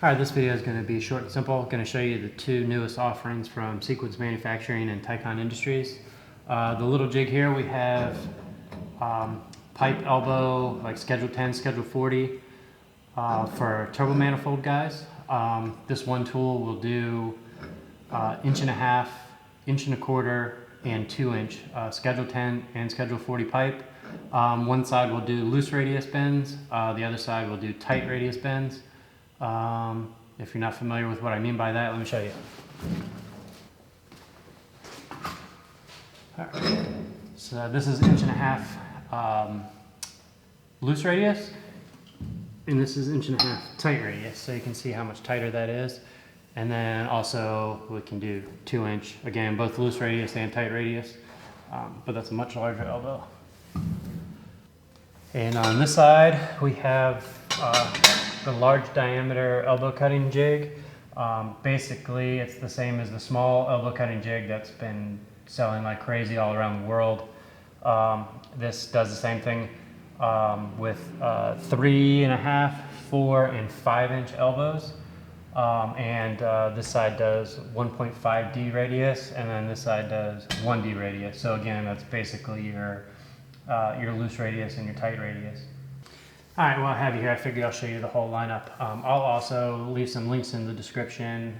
Alright, this video is going to be short and simple. I'm going to show you the two newest offerings from Sequence Manufacturing and Ticon Industries. The little jig here, we have pipe elbow, like Schedule 10, Schedule 40 for turbo manifold guys. This one tool will do 1.5 inch, 1.25 inch, and 2 inch Schedule 10 and Schedule 40 pipe. One side will do loose radius bends, the other side will do tight radius bends. If you're not familiar with what I mean by that, let me show you. Right. So this is 1.5 inch loose radius, and this is 1.5 inch tight radius, so you can see how much tighter that is. And then also we can do 2 inch, again, both loose radius and tight radius, but that's a much larger elbow. And on this side we have the large diameter elbow cutting jig. Basically it's the same as the small elbow cutting jig that's been selling like crazy all around the world. This does the same thing with 3.5, 4, and 5 inch elbows. This side does 1.5D radius, and then this side does 1D radius. So again, that's basically your loose radius and your tight radius. All right, well, I have you here. I figured I'll show you the whole lineup. I'll also leave some links in the description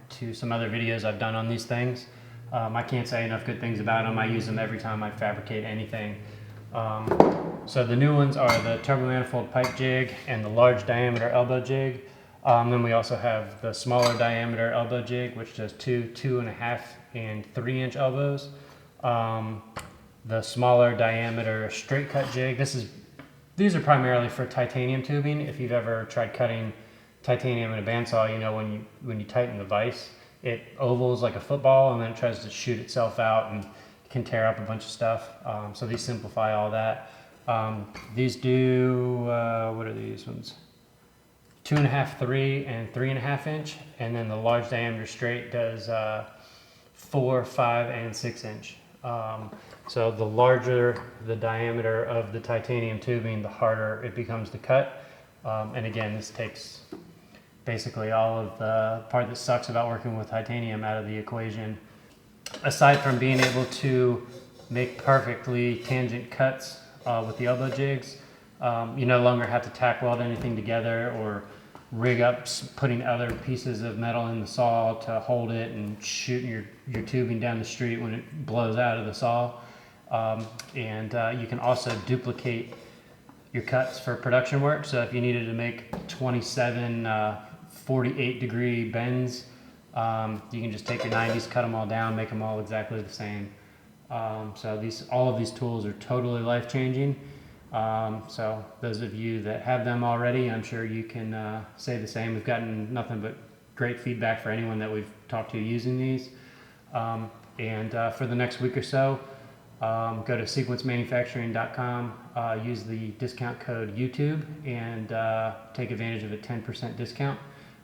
to some other videos I've done on these things. I can't say enough good things about them. I use them every time I fabricate anything. So the new ones are the turbo manifold pipe jig and the large diameter elbow jig. Then we also have the smaller diameter elbow jig, which does 2, 2.5, and 3 inch elbows. The smaller diameter straight cut jig. These are primarily for titanium tubing. If you've ever tried cutting titanium in a bandsaw, you know when you tighten the vise, it ovals like a football and then it tries to shoot itself out and can tear up a bunch of stuff. So these simplify all that. These do, what are these ones? 2.5, 3, and 3.5 inch. And then the large diameter straight does 4, 5, and 6 inch. So the larger the diameter of the titanium tubing, the harder it becomes to cut. And again, this takes basically all of the part that sucks about working with titanium out of the equation. Aside from being able to make perfectly tangent cuts with the elbow jigs, you no longer have to tack weld anything together or rig up putting other pieces of metal in the saw to hold it and shoot your tubing down the street when it blows out of the saw. You can also duplicate your cuts for production work. So if you needed to make 27 48 degree bends, you can just take your 90s, cut them all down, make them all exactly the same. So all of these tools are totally life-changing. So those of you that have them already, I'm sure you can say the same. We've gotten nothing but great feedback for anyone that we've talked to using these. For the next week or so, go to sequencemanufacturing.com, use the discount code YouTube, and take advantage of a 10% discount.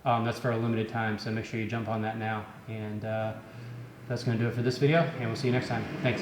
That's for a limited time, so make sure you jump on that now. And that's going to do it for this video, and we'll see you next time. Thanks.